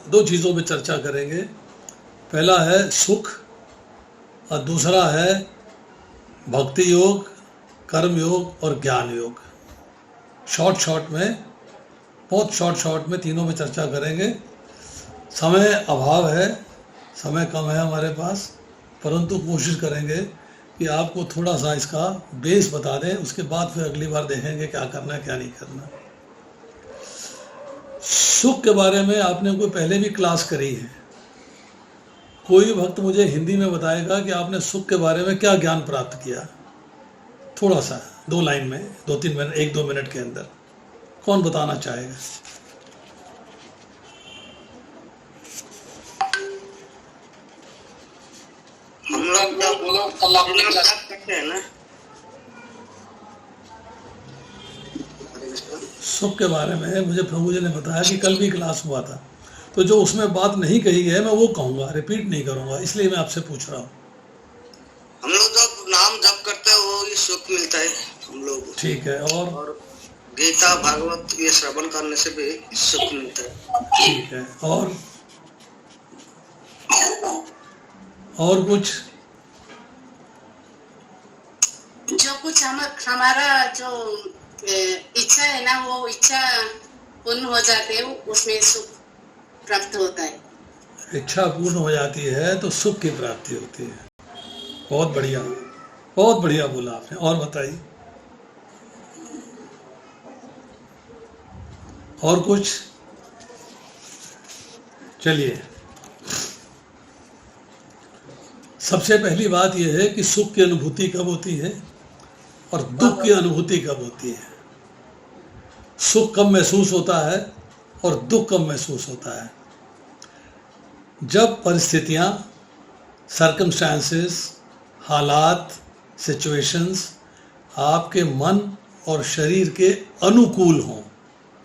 दो चीज़ों पे चर्चा करेंगे। पहला है सुख और दूसरा है भक्ति योग, कर्म योग और ज्ञान योग। बहुत शॉर्ट में तीनों में चर्चा करेंगे। समय अभाव है, समय कम है हमारे पास, परंतु कोशिश करेंगे कि आपको थोड़ा सा इसका बेस बता दें, उसके बाद फिर अगली बार देखेंगे क्या करना है क्या नहीं करना। सुख के बारे में आपने कोई पहले भी क्लास करी है। कोई भक्त मुझे हिंदी में बताएगा कि आपने सुख के बारे में क्या ज्ञान प्राप्त किया, थोड़ा सा 2 लाइन में, 2-3 मिनट, 1-2 मिनट के अंदर कौन बताना चाहेगा? हम लोग क्या बोलो, कल आपने क्लास करते हैं ना सुख के बारे में। मुझे प्रभु जी ने बताया कि कल भी क्लास हुआ था, तो जो उसमें बात नहीं कही है मैं वो कहूँगा, रिपीट नहीं करूँगा, इसलिए मैं आपसे पूछ रहा हूँ। हम लोग जब नाम जप करते हैं वो ही सुख मिलता है हम लोग। ठीक है। और गीता भागवत ये श्रवण करने से भी सुख मिलता है। ठीक है। और कुछ? जो कुछ हमारा जो इच्छा है ना, वो इच्छा पूर्ण हो जाते है, उसमें सुख प्राप्त होता है। इच्छा पूर्ण हो जाती है तो सुख की प्राप्ति होती है। बहुत बढ़िया बोला आपने। और बताइए, और कुछ? चलिए, सबसे पहली बात यह है कि सुख की अनुभूति कब होती है और दुख की अनुभूति कब होती है। सुख कब महसूस होता है और दुख कब महसूस होता है? जब परिस्थितियां, सर्कमस्टांसेस, हालात, सिचुएशंस आपके मन और शरीर के अनुकूल हों,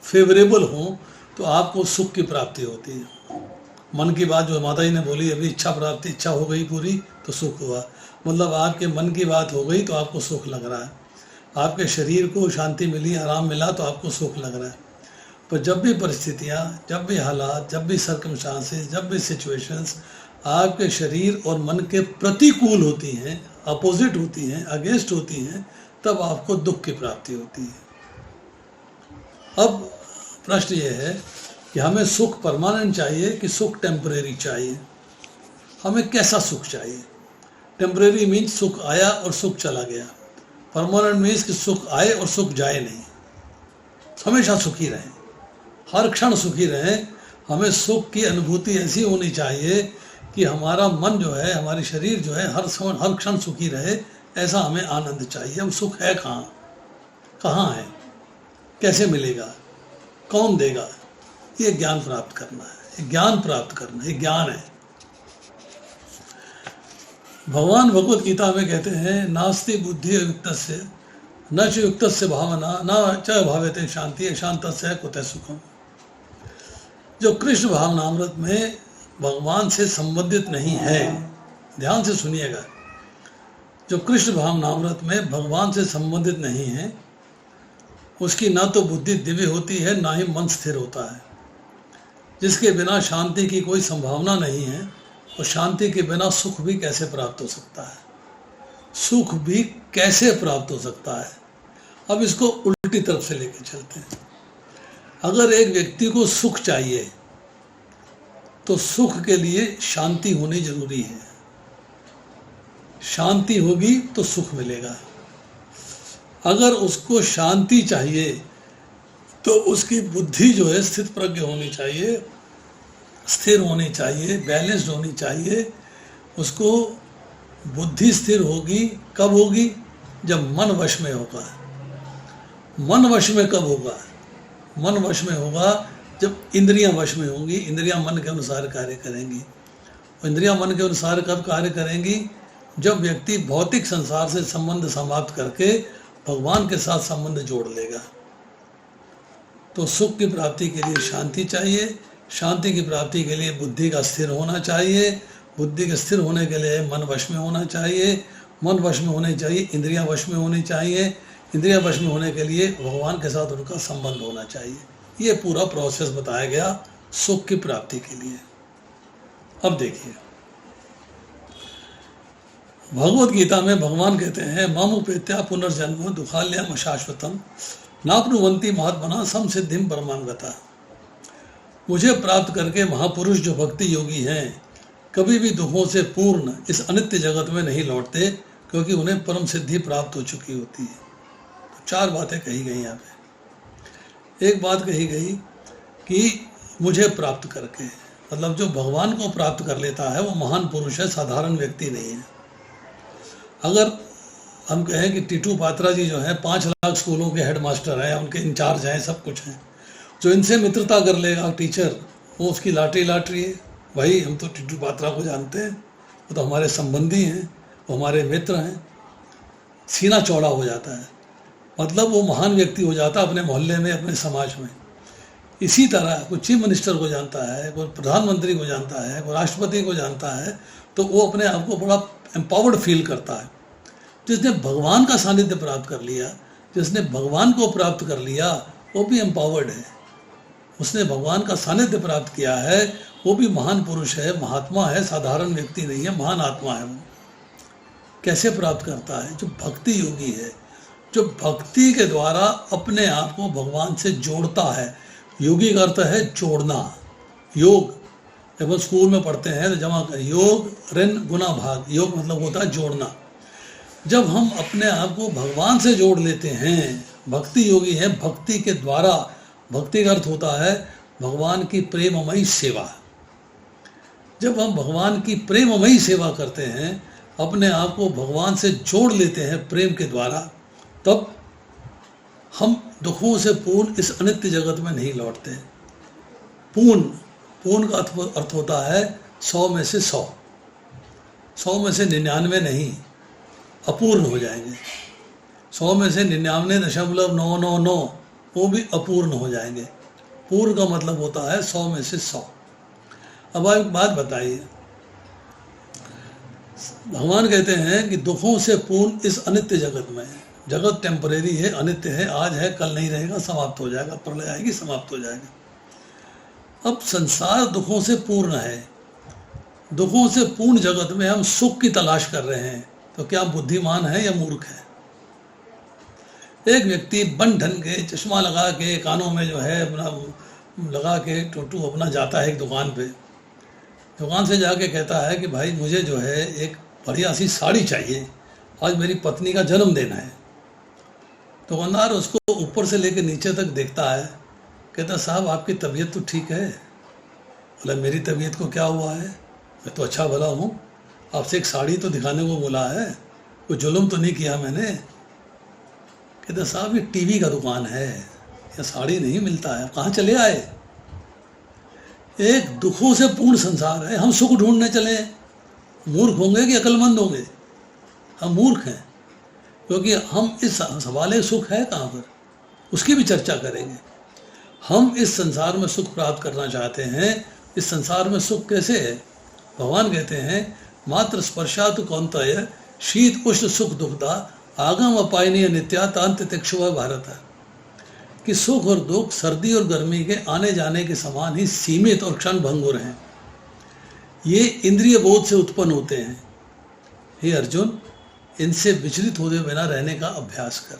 फेवरेबल हों, तो आपको सुख की प्राप्ति होती है। मन की बात जो माता जी ने बोली अभी, इच्छा प्राप्ति, इच्छा हो गई पूरी तो सुख हुआ, मतलब आपके मन की बात हो गई तो आपको सुख लग रहा है। आपके शरीर को शांति मिली, आराम मिला तो आपको सुख लग रहा है। पर जब भी परिस्थितियाँ, जब भी हालात, जब भी सर्कमस्टांसेस, जब भी सिचुएशंस आपके शरीर और मन के प्रतिकूल होती हैं, अपोजिट होती हैं, अगेंस्ट होती हैं, तब आपको दुख की प्राप्ति होती है। अब प्रश्न ये है कि हमें सुख परमानेंट चाहिए कि सुख टेम्परेरी चाहिए? हमें कैसा सुख चाहिए? टेम्परेरी मीन्स सुख आया और सुख चला गया। परमानेंट मीन्स कि सुख आए और सुख जाए नहीं, हमेशा सुखी रहें, हर क्षण सुखी रहें। हमें सुख की अनुभूति ऐसी होनी चाहिए कि हमारा मन जो है, हमारी शरीर जो है, हर क्षण सुखी रहे, ऐसा हमें आनंद चाहिए। अब सुख है कहाँ है, कैसे मिलेगा, कौन देगा? ये ज्ञान प्राप्त करना है, ज्ञान प्राप्त करना, ये ज्ञान है। भगवान भगवत गीता में कहते हैं, नास्ति बुद्धि युक्तस्य न च युक्तस्य भावना न च भावेते शांति शांतस्य कुतः सुखम। जो कृष्ण भावनामृत में भगवान से संबंधित नहीं है, ध्यान से सुनिएगा, जो कृष्ण भावनामृत में भगवान से संबंधित नहीं है, उसकी ना तो बुद्धि दिव्य होती है, ना ही मन स्थिर होता है। जिसके बिना शांति की कोई संभावना नहीं है, और शांति के बिना सुख भी कैसे प्राप्त हो सकता है? सुख भी कैसे प्राप्त हो सकता है? अब इसको उल्टी तरफ से लेके चलते हैं। अगर एक व्यक्ति को सुख चाहिए तो सुख के लिए शांति होनी जरूरी है। शांति होगी तो सुख मिलेगा। अगर उसको शांति चाहिए तो उसकी बुद्धि जो है स्थित प्रज्ञ होनी चाहिए, स्थिर होनी चाहिए, बैलेंस्ड होनी चाहिए। उसको बुद्धि स्थिर होगी कब होगी? जब मन वश में होगा। मन वश में कब होगा? मन वश में होगा जब इंद्रियां वश में होंगी, इंद्रियां मन के अनुसार कार्य करेंगी। इंद्रियां मन के अनुसार कब कार्य करेंगी? जब व्यक्ति भौतिक संसार से संबंध समाप्त करके भगवान के साथ संबंध जोड़ लेगा। तो सुख की प्राप्ति के लिए शांति चाहिए, शांति की प्राप्ति के लिए बुद्धि का स्थिर होना चाहिए, बुद्धि के स्थिर होने के लिए मन वश में होना चाहिए, मन वश में होने चाहिए, इंद्रियां वश में होनी चाहिए, इंद्रियां वश में होने के लिए भगवान के साथ उनका संबंध होना चाहिए। ये पूरा प्रोसेस बताया गया सुख की प्राप्ति के लिए। अब देखिए, भगवत गीता में भगवान कहते हैं मामुपेत्या पुनर्जन्म दुखालयम अशाश्वतम नाप्नुवन्ति महात्मना समसिद्धिम परमांगता। मुझे प्राप्त करके महापुरुष जो भक्ति योगी हैं कभी भी दुखों से पूर्ण इस अनित्य जगत में नहीं लौटते, क्योंकि उन्हें परम सिद्धि प्राप्त हो चुकी होती है। तो 4 बातें कही गई यहाँ पे। एक बात कही गई कि मुझे प्राप्त करके, मतलब जो भगवान को प्राप्त कर लेता है वो महान पुरुष है, साधारण व्यक्ति नहीं है। अगर हम कहें कि टीटू पात्रा जी जो हैं 5 लाख स्कूलों के हेडमास्टर हैं, उनके इंचार्ज हैं, सब कुछ हैं, जो इनसे मित्रता कर लेगा टीचर, वो उसकी लाटरी है। भाई हम तो टीटू पात्रा को जानते हैं, वो तो हमारे संबंधी हैं, वो हमारे मित्र हैं। सीना चौड़ा हो जाता है, मतलब वो महान व्यक्ति हो जाता है अपने मोहल्ले में, अपने समाज में। इसी तरह कोई चीफ मिनिस्टर को जानता है, कोई प्रधानमंत्री को जानता है, कोई राष्ट्रपति को जानता है, तो वो अपने आप को बड़ा एम्पावर्ड फील करता है। जिसने भगवान का सानिध्य प्राप्त कर लिया, जिसने भगवान को प्राप्त कर लिया, वो भी एम्पावर्ड है। उसने भगवान का सानिध्य प्राप्त किया है, वो भी महान पुरुष है, महात्मा है, साधारण व्यक्ति नहीं है, महान आत्मा है। वो कैसे प्राप्त करता है? जो भक्ति योगी है, जो भक्ति के द्वारा अपने आप को भगवान से जोड़ता है। योगी का अर्थ है जोड़ना। योग जब हम स्कूल में पढ़ते हैं तो जमा कर योग ऋण गुना भाग, योग मतलब होता है जोड़ना। जब हम अपने आप को भगवान से जोड़ लेते हैं, भक्ति योगी है, भक्ति के द्वारा, भक्ति का अर्थ होता है भगवान की प्रेममयी सेवा। जब हम भगवान की प्रेममयी सेवा करते हैं, अपने आप को भगवान से जोड़ लेते हैं प्रेम के द्वारा, तब हम दुखों से पूर्ण इस अनित्य जगत में नहीं लौटते। पूर्ण का अर्थ होता है 100 में से 100, 100 में से 99 नहीं, अपूर्ण हो जाएंगे। 100 में से 99.999 वो भी अपूर्ण हो जाएंगे। पूर्ण का मतलब होता है 100 में से 100। अब आप एक बात बताइए, भगवान कहते हैं कि दुखों से पूर्ण इस अनित्य जगत में, जगत टेम्परेरी है, अनित्य है, आज है कल नहीं रहेगा, समाप्त हो जाएगा, प्रलय आएगी समाप्त हो जाएगा। अब संसार दुखों से पूर्ण है, दुखों से पूर्ण जगत में हम सुख की तलाश कर रहे हैं, तो क्या बुद्धिमान है या मूर्ख है? एक व्यक्ति बन ढन के चश्मा लगा के कानों में जो है अपना लगा के टोटू अपना जाता है एक दुकान पे, दुकान से जाके कहता है कि भाई मुझे जो है एक बढ़िया सी साड़ी चाहिए, आज मेरी पत्नी का जन्मदिन है। दुकानदार उसको ऊपर से लेकर नीचे तक देखता है, कहता साहब आपकी तबीयत तो ठीक है। बोला मेरी तबीयत को क्या हुआ है, मैं तो अच्छा भला हूँ, आपसे एक साड़ी तो दिखाने को बोला है, कोई जुल्म तो नहीं किया मैंने। कहता साहब ये टीवी का दुकान है, या साड़ी नहीं मिलता है, कहाँ चले आए? एक दुखों से पूर्ण संसार है, हम सुख ढूंढने चले। मूर्ख होंगे कि अक्लमंद होंगे? हम मूर्ख हैं, क्योंकि हम इस सवाल सुख है कहाँ पर, उसकी भी चर्चा करेंगे। हम इस संसार में सुख प्राप्त करना चाहते हैं, इस संसार में सुख कैसे है? भगवान कहते हैं मात्र स्पर्शातु कौन्तेय शीत उष्ण सुख दुखदा आगम अपायनीय नित्या तांत तिक्षुव भारत, कि सुख और दुख सर्दी और गर्मी के आने जाने के समान ही सीमित और क्षण भंगुर हैं। ये इंद्रिय बोध से उत्पन्न होते हैं। हे अर्जुन, इनसे विचलित होते बिना रहने का अभ्यास कर।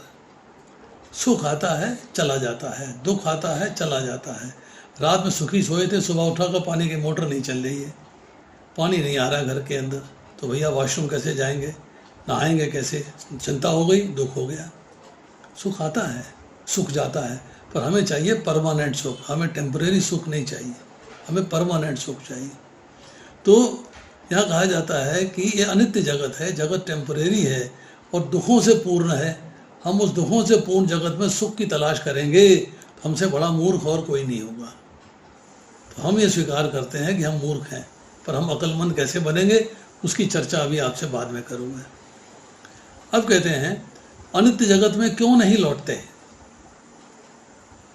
सुख आता है चला जाता है, दुख आता है चला जाता है। रात में सुखी सोए थे, सुबह उठा कर पानी की मोटर नहीं चल रही है, पानी नहीं आ रहा घर के अंदर, तो भैया वॉशरूम कैसे जाएंगे, नहाएंगे कैसे? चिंता हो गई, दुख हो गया। सुख आता है, सुख जाता है, पर हमें चाहिए परमानेंट सुख, हमें टेम्परेरी सुख नहीं चाहिए, हमें परमानेंट सुख चाहिए। तो यहाँ कहा जाता है कि ये अनित्य जगत है, जगत टेम्परेरी है और दुखों से पूर्ण है। हम उस दुखों से पूर्ण जगत में सुख की तलाश करेंगे, तो हमसे बड़ा मूर्ख और कोई नहीं होगा। तो हम ये स्वीकार करते हैं कि हम मूर्ख हैं, पर हम अक्लमंद कैसे बनेंगे उसकी चर्चा अभी आपसे बाद में करूँगा। अब कहते हैं अनित्य जगत में क्यों नहीं लौटते?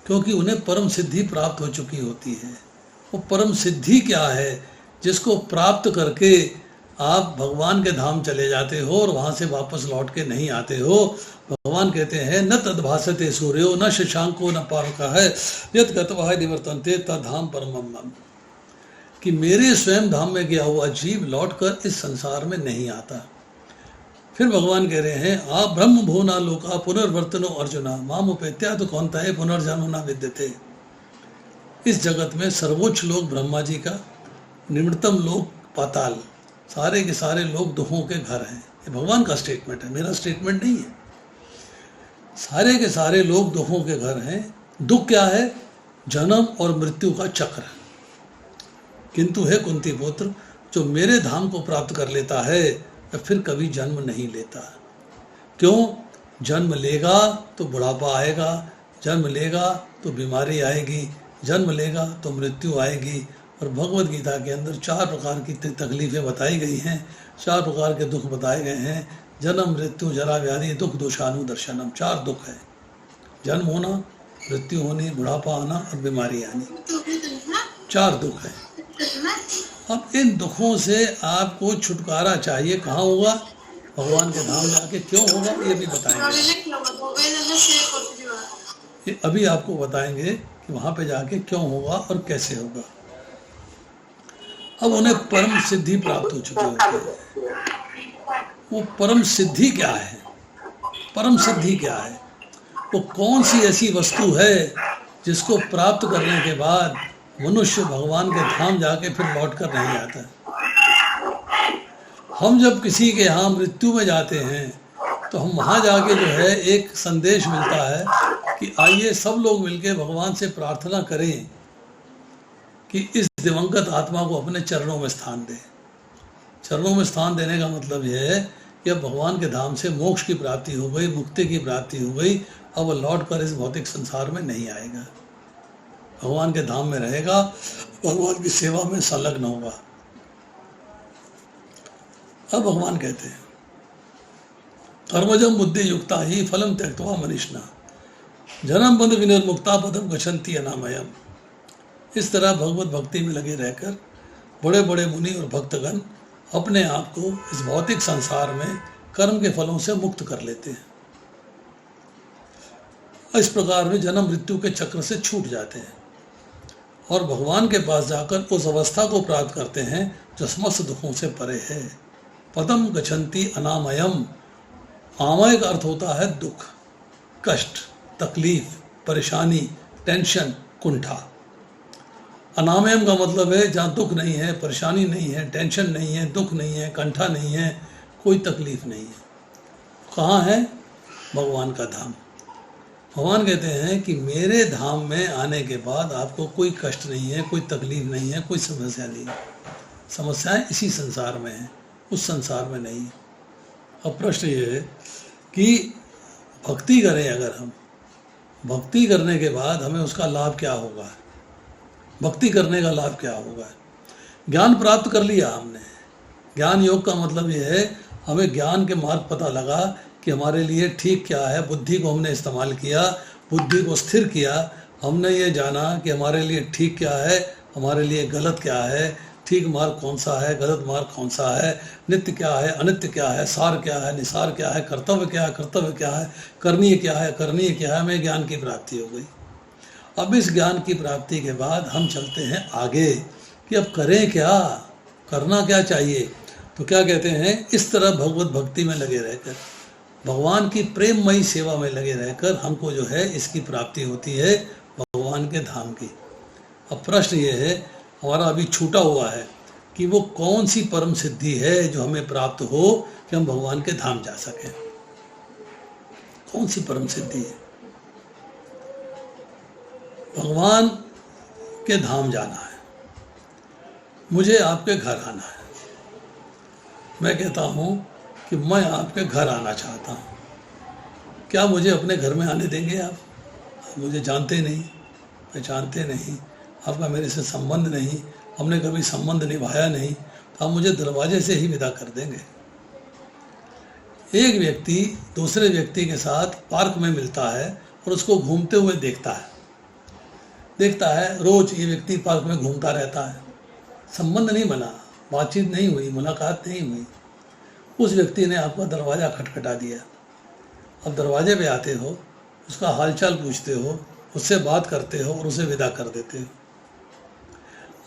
क्योंकि उन्हें परम सिद्धि प्राप्त हो चुकी होती है। वो परम सिद्धि क्या है जिसको प्राप्त करके आप भगवान के धाम चले जाते हो और वहां से वापस लौट के नहीं आते हो। भगवान कहते हैं न तद्भासते सूर्यो न शशांको न पावकः है यत् गत्वा निवर्तन्ते तद्धाम परमं मम, कि मेरे स्वयं धाम में गया हुआ जीव लौटकर इस संसार में नहीं आता। फिर भगवान कह रहे हैं आप ब्रह्म भुवना लोका पुनर्वर्तनो अर्जुना माम उपेत्या तो कौन है पुनर्जन्म न विद्यते। इस जगत में सर्वोच्च लोक ब्रह्मा जी का, निम्नतम लोक पाताल, सारे के सारे लोग दुखों के घर हैं। ये भगवान का स्टेटमेंट है, मेरा स्टेटमेंट नहीं है। सारे के सारे लोग दुखों के घर हैं। दुख क्या है? जन्म और मृत्यु का चक्र। किंतु है कुंती पुत्र, जो मेरे धाम को प्राप्त कर लेता है वह फिर कभी जन्म नहीं लेता। क्यों? जन्म लेगा तो बुढ़ापा आएगा, जन्म लेगा तो बीमारी आएगी, जन्म लेगा तो मृत्यु आएगी। और भगवद गीता के अंदर 4 प्रकार की तकलीफें बताई गई हैं, 4 प्रकार के दुख बताए गए हैं। जन्म मृत्यु जरा व्याधि दुख दोषानुदर्शनम, 4 दुख है। जन्म होना, मृत्यु होनी, बुढ़ापा आना और बीमारी आनी, 4 दुख है। अब इन दुखों से आपको छुटकारा चाहिए। कहाँ होगा? भगवान के धाम जाके। क्यों होगा ये भी बताएंगे, ये अभी आपको बताएंगे कि वहाँ पे जाके क्यों होगा और कैसे होगा। अब उन्हें परम सिद्धि प्राप्त हो चुकी होती है। वो परम सिद्धि क्या है? परम सिद्धि क्या है? वो कौन सी ऐसी वस्तु है जिसको प्राप्त करने के बाद मनुष्य भगवान के धाम जाके फिर लौट कर नहीं आता। हम जब किसी के यहाँ मृत्यु में जाते हैं तो हम वहाँ जाके जो है एक संदेश मिलता है कि आइए सब लोग मिलके भगवान से प्रार्थना करें कि इस दिवंगत आत्मा को अपने चरणों में स्थान दें। चरणों में स्थान देने का मतलब यह है कि अब भगवान के धाम से मोक्ष की प्राप्ति हो गई, मुक्ति की प्राप्ति हो गई। अब वह लौट कर इस भौतिक संसार में नहीं आएगा, भगवान के धाम में रहेगा, भगवान की सेवा में संलग्न होगा। अब भगवान कहते हैं कर्मजम बुद्धि युक्ता ही फलम त्यक्त्वा मनीषिणः जन्म बंध विनिर्मुक्ता पदम गच्छन्ति अनामयम्। इस तरह भगवत भक्ति में लगे रहकर बड़े बड़े मुनि और भक्तगण अपने आप को इस भौतिक संसार में कर्म के फलों से मुक्त कर लेते हैं। इस प्रकार वे जन्म मृत्यु के चक्र से छूट जाते हैं और भगवान के पास जाकर उस अवस्था को प्राप्त करते हैं जो समस्त दुखों से परे है। पदम गच्छन्ति अनामयम्। आमय का अर्थ होता है दुख, कष्ट, तकलीफ, परेशानी, टेंशन, कुंठा। अनामयम का मतलब है जहाँ दुख नहीं है, परेशानी नहीं है, टेंशन नहीं है, दुख नहीं है, कंठा नहीं है, कोई तकलीफ नहीं है। कहाँ है? भगवान का धाम। भगवान कहते हैं कि मेरे धाम में आने के बाद आपको कोई कष्ट नहीं है, कोई तकलीफ नहीं है, कोई समस्या नहीं है। समस्याएं इसी संसार में है, उस संसार में नहीं। अब प्रश्न ये है कि भक्ति करें अगर हम, भक्ति करने के बाद हमें उसका लाभ क्या होगा? भक्ति करने का लाभ क्या होगा? ज्ञान प्राप्त कर लिया हमने। ज्ञान योग का मतलब ये है हमें ज्ञान के मार्ग पता लगा कि हमारे लिए ठीक क्या है। बुद्धि को हमने इस्तेमाल किया, बुद्धि को स्थिर किया। हमने ये जाना कि हमारे लिए ठीक क्या है, हमारे लिए गलत क्या है, ठीक मार्ग कौन सा है, गलत मार्ग कौन सा है, नित्य क्या है, अनित्य क्या है, सार क्या है, निसार क्या है, कर्तव्य क्या है, कर्तव्य क्या है, करणीय क्या है, करणीय क्या है। हमें ज्ञान की प्राप्ति हो गई। अब इस ज्ञान की प्राप्ति के बाद हम चलते हैं आगे कि अब करें क्या, करना क्या चाहिए। तो क्या कहते हैं? इस तरह भगवत भक्ति में लगे रहकर, भगवान की प्रेममयी सेवा में लगे रहकर हमको जो है इसकी प्राप्ति होती है भगवान के धाम की। अब प्रश्न ये है, हमारा अभी छूटा हुआ है कि वो कौन सी परम सिद्धि है जो हमें प्राप्त हो कि हम भगवान के धाम जा सकें। कौन सी परम सिद्धि है? भगवान के धाम जाना है, मुझे आपके घर आना है। मैं कहता हूँ कि मैं आपके घर आना चाहता हूँ, क्या मुझे अपने घर में आने देंगे आप? मुझे जानते नहीं, पहचानते नहीं, आपका मेरे से संबंध नहीं, हमने कभी संबंध निभाया नहीं, तो आप मुझे दरवाजे से ही विदा कर देंगे। एक व्यक्ति दूसरे व्यक्ति के साथ पार्क में मिलता है और उसको घूमते हुए देखता है रोज ये व्यक्ति पार्क में घूमता रहता है, संबंध नहीं बना, बातचीत नहीं हुई, मुलाकात नहीं हुई, उस व्यक्ति ने आपका दरवाज़ा खटखटा दिया। अब दरवाजे पे आते हो, उसका हालचाल पूछते हो, उससे बात करते हो और उसे विदा कर देते हो।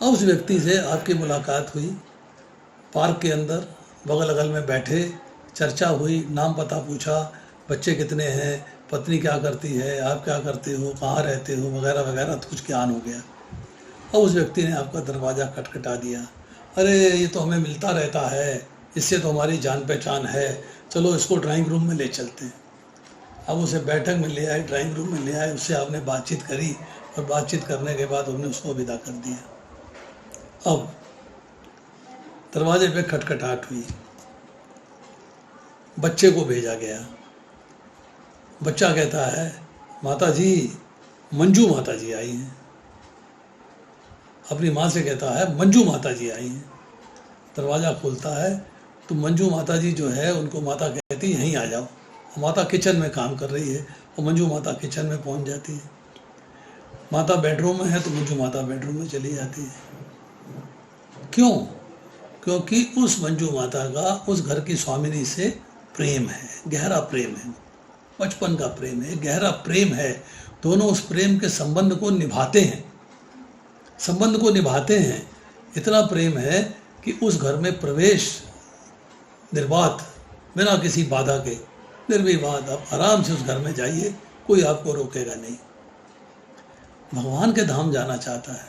अब उस व्यक्ति से आपकी मुलाकात हुई, पार्क के अंदर बगल अगल में बैठे, चर्चा हुई, नाम पता पूछा, बच्चे कितने हैं, पत्नी क्या करती है, आप क्या करते हो, कहाँ रहते हो, वगैरह वगैरह, तो कुछ ज्ञान हो गया। अब उस व्यक्ति ने आपका दरवाज़ा खटखटा दिया। अरे ये तो हमें मिलता रहता है, इससे तो हमारी जान पहचान है, चलो इसको ड्राइंग रूम में ले चलते हैं। अब उसे बैठक में ले आए, ड्राइंग रूम में ले आए, उससे आपने बातचीत करी और बातचीत करने के बाद हमने उसको विदा कर दिया। अब दरवाजे पे खटखटाहट हुई, बच्चे को भेजा गया। बच्चा कहता है, माता जी, मंजू माता जी आई हैं। अपनी माँ से कहता है, मंजू माता जी आई हैं। दरवाज़ा खोलता है तो मंजू माता जी जो है, उनको माता कहती है, यहीं आ जाओ। माता किचन में काम कर रही है और मंजू माता किचन में पहुंच जाती है। माता बेडरूम में है तो मंजू माता बेडरूम में चली जाती है। क्यों? क्योंकि उस मंजू माता का उस घर की स्वामिनी से प्रेम है, गहरा प्रेम है, बचपन का प्रेम है, गहरा प्रेम है। दोनों उस प्रेम के संबंध को निभाते हैं, संबंध को निभाते हैं। इतना प्रेम है कि उस घर में प्रवेश निर्बाध, बिना किसी बाधा के, निर्विवाद आप आराम से उस घर में जाइए, कोई आपको रोकेगा नहीं। भगवान के धाम जाना चाहता है,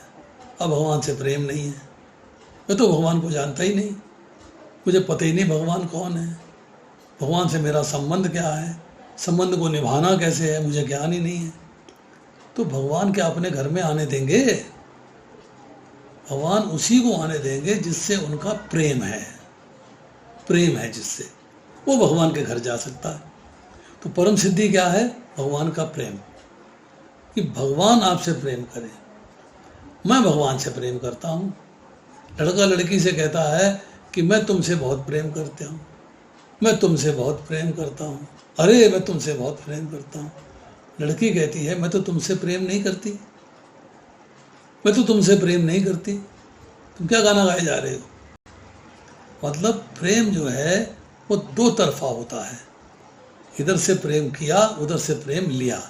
अब भगवान से प्रेम नहीं है, मैं तो भगवान को जानता ही नहीं, मुझे पता ही नहीं भगवान कौन है, भगवान से मेरा संबंध क्या है, संबंध को निभाना कैसे है, मुझे ज्ञान ही नहीं है। तो भगवान क्या अपने घर में आने देंगे? भगवान उसी को आने देंगे जिससे उनका प्रेम है, प्रेम है जिससे, वो भगवान के घर जा सकता है। तो परम सिद्धि क्या है? भगवान का प्रेम, कि भगवान आपसे प्रेम करे। मैं भगवान से प्रेम करता हूँ। लड़का लड़की से कहता है कि मैं तुमसे बहुत प्रेम करता हूँ, मैं तुमसे बहुत प्रेम करता हूँ, अरे मैं तुमसे बहुत प्रेम करता हूँ। लड़की कहती है, मैं तो तुमसे प्रेम नहीं करती, मैं तो तुमसे प्रेम नहीं करती, तुम क्या गाना गाए जा रहे हो। मतलब प्रेम जो है वो दो तरफा होता है, इधर से प्रेम किया, उधर से प्रेम लिया।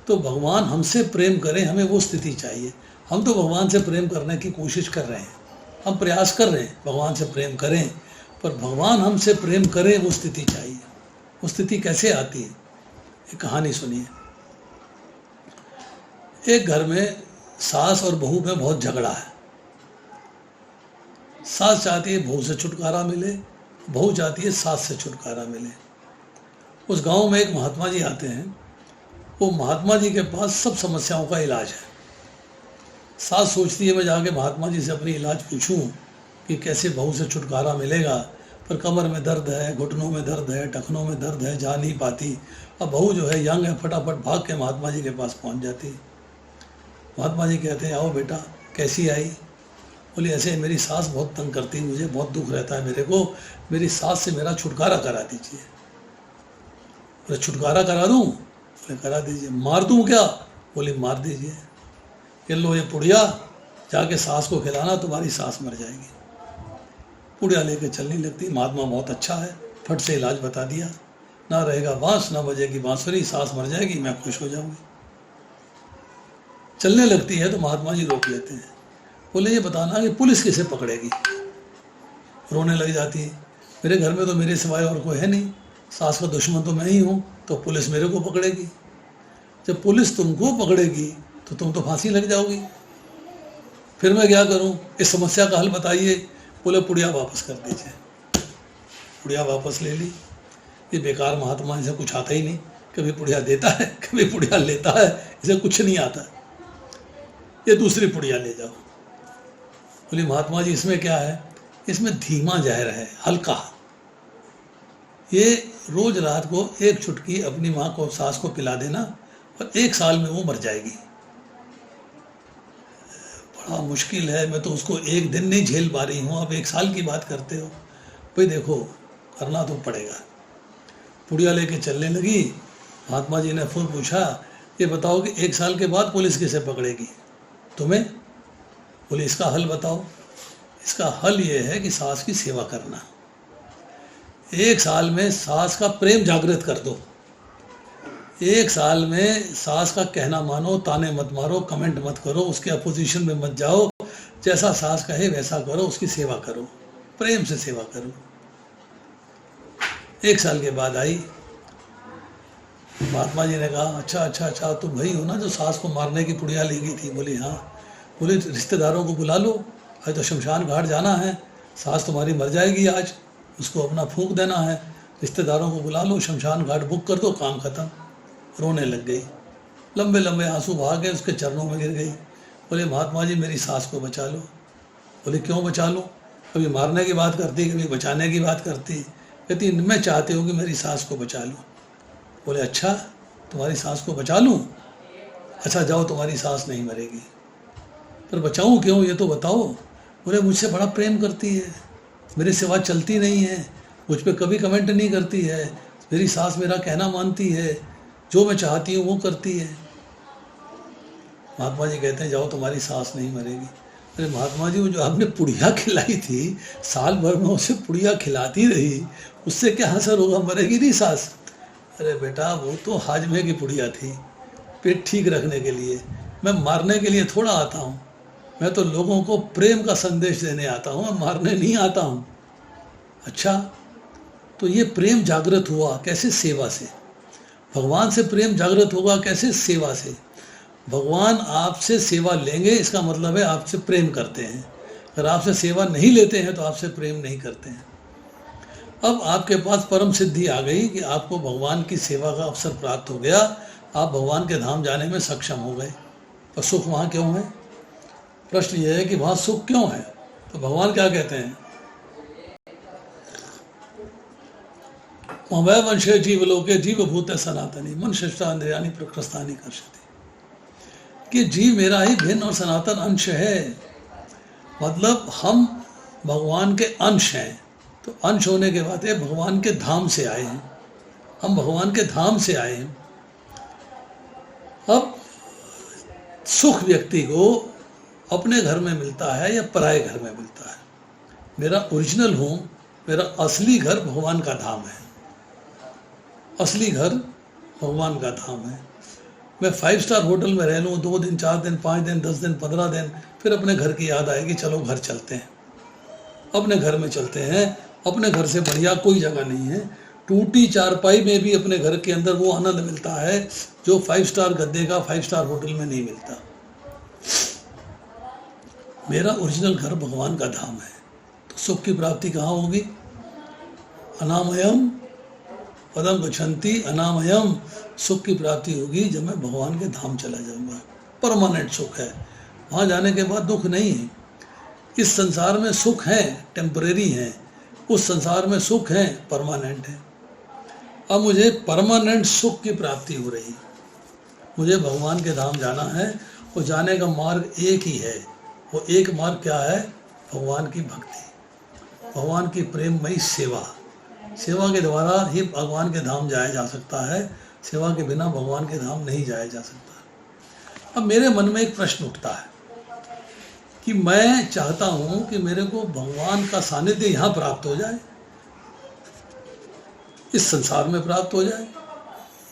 तो भगवान हमसे प्रेम करें, हमें वो स्थिति चाहिए। हम तो भगवान से प्रेम करने की कोशिश कर रहे हैं, हम प्रयास कर रहे हैं भगवान से प्रेम करें, पर भगवान हमसे प्रेम करें वो स्थिति चाहिए। वो स्थिति कैसे आती है? एक कहानी सुनिए। एक घर में सास और बहू में बहुत झगड़ा है। सास चाहती है बहू से छुटकारा मिले, बहू चाहती है सास से छुटकारा मिले। उस गांव में एक महात्मा जी आते हैं। वो महात्मा जी के पास सब समस्याओं का इलाज है। सास सोचती है मैं जाके महात्मा जी से अपनी इलाज पूछूं कि कैसे बहू से छुटकारा मिलेगा, पर कमर में दर्द है, घुटनों में दर्द है, टखनों में दर्द है, जा नहीं पाती। अब बहू जो है यंग है, फटाफट भाग के महात्मा जी के पास पहुंच जाती है। महात्मा जी कहते हैं, आओ बेटा, कैसी आई? बोली, ऐसे मेरी सास बहुत तंग करती है, मुझे बहुत दुख रहता है मेरे को, मेरी सास से मेरा छुटकारा करा दीजिए। बोले, छुटकारा करा दूं? बोले, करा दीजिए। मार दूं क्या? बोली, मार दीजिए। ये लो ये पुड़िया, जाके सास को खिलाना, तुम्हारी सास मर जाएगी। पुड़िया लेके चलने लगती। महात्मा बहुत अच्छा है, फट से इलाज बता दिया, ना रहेगा बांस, ना बजेगी बांसुरी, सास मर जाएगी, मैं खुश हो जाऊंगी। चलने लगती है तो महात्मा जी रोक लेते हैं। बोले, ये बताना कि पुलिस किसे पकड़ेगी? रोने लग जाती है, मेरे घर में तो मेरे सिवाय और कोई है नहीं, सास का दुश्मन तो मैं ही हूँ, तो पुलिस मेरे को पकड़ेगी। जब पुलिस तुमको पकड़ेगी तो तुम तो फांसी लग जाओगी, फिर मैं क्या करूँ? इस समस्या का हल बताइए। बोले, पुड़िया वापस कर दीजिए। पुड़िया वापस ले ली। ये बेकार महात्मा, इसे कुछ आता ही नहीं, कभी पुड़िया देता है, कभी पुड़िया लेता है, इसे कुछ नहीं आता। ये दूसरी पुड़िया ले जाओ। बोली, महात्मा जी इसमें क्या है? इसमें धीमा जहर है, हल्का। ये रोज रात को एक चुटकी अपनी माँ को, सास को पिला देना, और 1 साल में वो मर जाएगी। बड़ा मुश्किल है, मैं तो उसको 1 दिन नहीं झेल पा रही हूँ, अब 1 साल की बात करते हो। भाई देखो, करना तो पड़ेगा। पुड़िया लेके चलने लगी। महात्मा जी ने फिर पूछा, ये बताओ कि 1 साल के बाद पुलिस किसे पकड़ेगी? तुम्हें? बोले, इसका हल बताओ। इसका हल ये है कि सास की सेवा करना। 1 साल में सास का प्रेम जागृत कर दो। 1 साल में सास का कहना मानो, ताने मत मारो, कमेंट मत करो, उसके अपोजिशन में मत जाओ, जैसा सास कहे वैसा करो, उसकी सेवा करो, प्रेम से सेवा करो। 1 साल के बाद आई, महात्मा जी ने कहा अच्छा तुम वही हो ना जो सास को मारने की पुड़िया ले गई थी? बोली हाँ। बोले रिश्तेदारों को बुला लो, आज तो शमशान घाट जाना है, सास तुम्हारी मर जाएगी आज, उसको अपना फूंक देना है, रिश्तेदारों को बुला लो, शमशान घाट बुक कर दो, काम खत्म। रोने लग गई, लंबे लंबे आंसू बहा के उसके चरणों में गिर गई। बोले महात्मा जी मेरी सास को बचा लो। बोले क्यों बचा लो? कभी मारने की बात करती, कभी बचाने की बात करती। कहती मैं चाहती हूँ कि मेरी सास को बचा लो। बोले अच्छा तुम्हारी सास को बचा लूँ? अच्छा जाओ, तुम्हारी सास नहीं मरेगी। पर बचाऊँ क्यों ये तो बताओ। बोले मुझसे बड़ा प्रेम करती है, मेरे सिवा चलती नहीं है, मुझ पर कभी कमेंट नहीं करती है, मेरी सास मेरा कहना मानती है, जो मैं चाहती हूँ वो करती है। महात्मा जी कहते हैं जाओ तुम्हारी सास नहीं मरेगी। अरे महात्मा जी वो जो आपने पुड़िया खिलाई थी, साल भर में उसे पुड़िया खिलाती रही, उससे क्या असर होगा, मरेगी नहीं सास? अरे बेटा वो तो हाजमे की पुड़िया थी, पेट ठीक रखने के लिए। मैं मारने के लिए थोड़ा आता हूँ, मैं तो लोगों को प्रेम का संदेश देने आता हूँ, मैं मारने नहीं आता हूँ। अच्छा तो ये प्रेम जागृत हुआ कैसे? सेवा से। भगवान से प्रेम जागृत होगा कैसे? सेवा से। भगवान आपसे सेवा लेंगे, इसका मतलब है आपसे प्रेम करते हैं। अगर आपसे सेवा नहीं लेते हैं तो आपसे प्रेम नहीं करते हैं। अब आपके पास परम सिद्धि आ गई कि आपको भगवान की सेवा का अवसर प्राप्त हो गया, आप भगवान के धाम जाने में सक्षम हो गए। पर सुख वहाँ क्यों है? प्रश्न यह है कि वहाँ सुख क्यों है? तो भगवान क्या कहते हैं, ममैव वंशे जीवलोके जीवभूते सनातनी मनुष्यान्द्रियाणि प्रकृष्टानि कर्षति। कि जीव मेरा ही भिन्न और सनातन अंश है, मतलब हम भगवान के अंश हैं। तो अंश होने के बाद भगवान के धाम से आए हैं, हम भगवान के धाम से आए हैं। अब सुख व्यक्ति को अपने घर में मिलता है या पराये घर में मिलता है। मेरा ओरिजिनल होम, मेरा असली घर भगवान का धाम है, असली घर भगवान का धाम है। मैं 5 स्टार होटल में रह लूँ 2 दिन 4 दिन 5 दिन 10 दिन 15 दिन, फिर अपने घर की याद आएगी, चलो घर चलते हैं, अपने घर में चलते हैं। अपने घर से बढ़िया कोई जगह नहीं है। टूटी चारपाई में भी अपने घर के अंदर वो आनंद मिलता है जो 5 स्टार गद्दे का 5 स्टार होटल में नहीं मिलता। मेरा ओरिजिनल घर भगवान का धाम है। तो सुख की प्राप्ति कहाँ होगी? अनामयम पदम गच्छन्ति अनामयम। सुख की प्राप्ति होगी जब मैं भगवान के धाम चला जाऊंगा। परमानेंट सुख है, वहाँ जाने के बाद दुख नहीं है। इस संसार में सुख है, टेम्परेरी है, उस संसार में सुख है, परमानेंट है। अब मुझे परमानेंट सुख की प्राप्ति हो रही, मुझे भगवान के धाम जाना है। और जाने का मार्ग एक ही है, वो एक मार्ग क्या है? भगवान की भक्ति, भगवान की प्रेममयी सेवा। सेवा के द्वारा ही भगवान के धाम जाया जा सकता है, सेवा के बिना भगवान के धाम नहीं जाया जा सकता। अब मेरे मन में एक प्रश्न उठता है कि मैं चाहता हूं कि मेरे को भगवान का सानिध्य यहाँ प्राप्त हो जाए, इस संसार में प्राप्त हो जाए।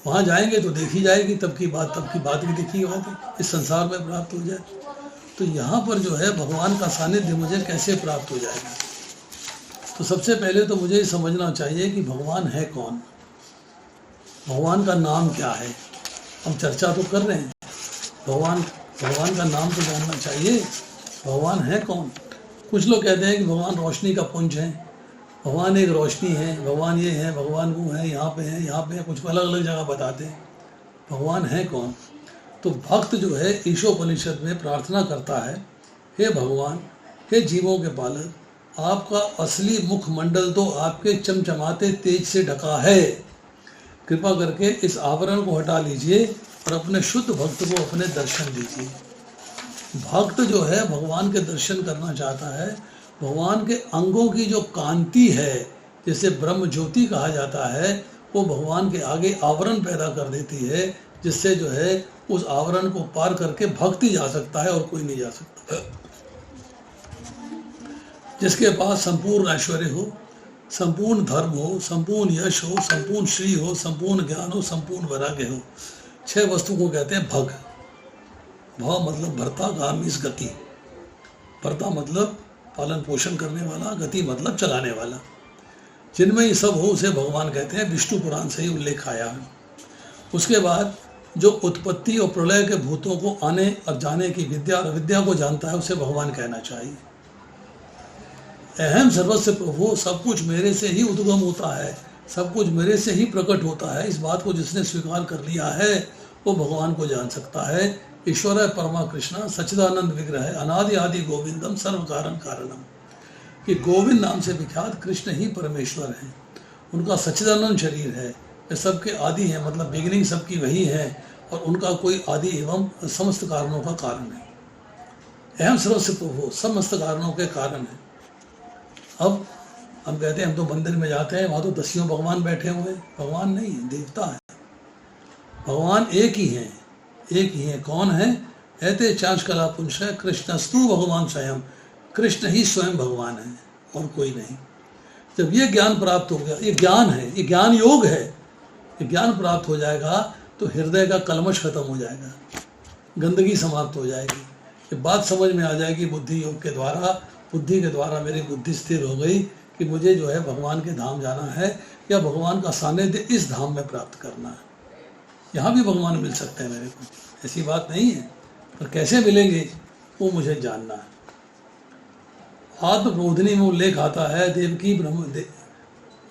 वहाँ जाएंगे तो देखी जाएगी, तब की बात की देखी बात, इस संसार में प्राप्त हो जाए। तो यहाँ पर जो है भगवान का सानिध्य मुझे कैसे प्राप्त हो जाएगा? तो सबसे पहले तो मुझे समझना चाहिए कि भगवान है कौन, भगवान का नाम क्या है। हम चर्चा तो कर रहे हैं, भगवान का नाम तो जानना चाहिए, भगवान है कौन। कुछ लोग कहते हैं कि भगवान रोशनी का पुंज है, भगवान एक रोशनी है, भगवान ये है, भगवान वो है, यहाँ पे है, यहाँ पे है, कुछ अलग अलग जगह बताते हैं। भगवान है कौन? तो भक्त जो है ईशोपनिषद में प्रार्थना करता है, हे भगवान, हे जीवों के पालक, आपका असली मुखमंडल तो आपके चमचमाते तेज से ढका है, कृपा करके इस आवरण को हटा लीजिए और अपने शुद्ध भक्त को अपने दर्शन दीजिए। भक्त जो है भगवान के दर्शन करना चाहता है, भगवान के अंगों की जो कांति है, जिसे ब्रह्म ज्योति कहा जाता है, वो भगवान के आगे आवरण पैदा कर देती है, जिससे जो है उस आवरण को पार करके भक्ति जा सकता है और कोई नहीं जा सकता। जिसके पास संपूर्ण ऐश्वर्य हो, संपूर्ण धर्म हो, संपूर्ण यश हो, संपूर्ण श्री हो, संपूर्ण ज्ञान हो, संपूर्ण वैराग्य हो। 6 वस्तु को कहते हैं भग। भाव मतलब भरता, गामी गति। भरता मतलब पालन पोषण करने वाला, गति मतलब चलाने वाला। जिनमें ये सब हो उसे भगवान कहते हैं। विष्णु पुराण से ही उल्लेख आया है। उसके बाद जो उत्पत्ति और प्रलय के भूतों को आने और जाने की विद्या और अविद्या को जानता है उसे भगवान कहना चाहिए। अहम सर्वस्व प्रभु, सब कुछ मेरे से ही उद्गम होता है, सब कुछ मेरे से ही प्रकट होता है। इस बात को जिसने स्वीकार कर लिया है वो भगवान को जान सकता है। ईश्वर है परमा कृष्णा सच्चिदानंद विग्रह है अनादि आदि गोविंदम सर्व कारण कारणम। कि गोविंद नाम से विख्यात कृष्ण ही परमेश्वर हैं। उनका सच्चिदानंद शरीर है, वे सबके आदि हैं, मतलब बिगिनिंग सबकी वही है, और उनका कोई आदि एवं समस्त कारणों का कारण है। अहम सर्वस्व प्रभु, समस्त कारणों के कारण है। अब हम कहते हैं हम तो मंदिर में जाते हैं, वहाँ तो 10 भगवान बैठे हुए हैं। भगवान नहीं है, देवता है। भगवान एक ही है, एक ही है। कौन है? ऐते चांच कला पुंस है कृष्णस्तु भगवान स्वयं। कृष्ण ही स्वयं भगवान है और कोई नहीं। जब ये ज्ञान प्राप्त हो गया, ये ज्ञान है, ये ज्ञान योग है, ये ज्ञान प्राप्त हो जाएगा तो हृदय का कलमश खत्म हो जाएगा, गंदगी समाप्त हो जाएगी। ये बात समझ में आ जाएगी बुद्धि योग के द्वारा। बुद्धि के द्वारा मेरी बुद्धि स्थिर हो गई कि मुझे जो है भगवान के धाम जाना है या भगवान का सानिध्य इस धाम में प्राप्त करना है। यहाँ भी भगवान मिल सकते हैं मेरे को, ऐसी बात नहीं है, पर कैसे मिलेंगे वो मुझे जानना है। आत्मप्रबोधिनी में उल्लेख आता है देवकी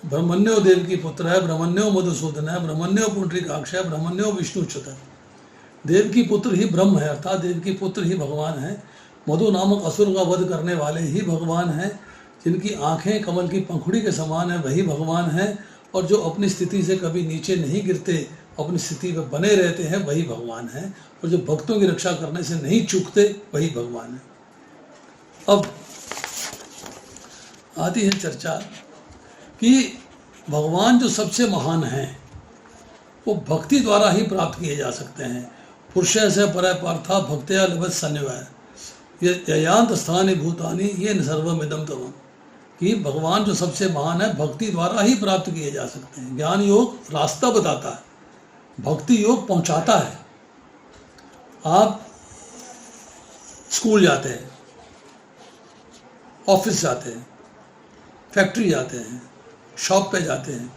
ब्रह्मण्यो देवकी पुत्र है, ब्रह्मण्यो मधुसूदन है, ब्रह्मण्यो पुंडरीकाक्ष है, ब्रह्मण्यो विष्णुच्युत है। देवकी पुत्र ही ब्रह्म है, अर्थात देवकी पुत्र ही भगवान है। मधु नामक असुर का वध करने वाले ही भगवान हैं। जिनकी आंखें कमल की पंखुड़ी के समान है वही भगवान है। और जो अपनी स्थिति से कभी नीचे नहीं गिरते, अपनी स्थिति में बने रहते हैं वही भगवान है। और जो भक्तों की रक्षा करने से नहीं चूकते वही भगवान है। अब आती है चर्चा कि भगवान जो सबसे महान हैं वो भक्ति द्वारा ही प्राप्त किए जा सकते हैं। पुरुष से परे पार्था भक्तया लभत सन्निवय ययांत स्थानी भूतानी ये सर्वमिदम तमम्। कि भगवान जो सबसे महान है भक्ति द्वारा ही प्राप्त किए जा सकते हैं। ज्ञान योग रास्ता बताता है, भक्ति योग पहुंचाता है। आप स्कूल जाते हैं, ऑफिस जाते हैं, फैक्ट्री जाते हैं, शॉप पे जाते हैं।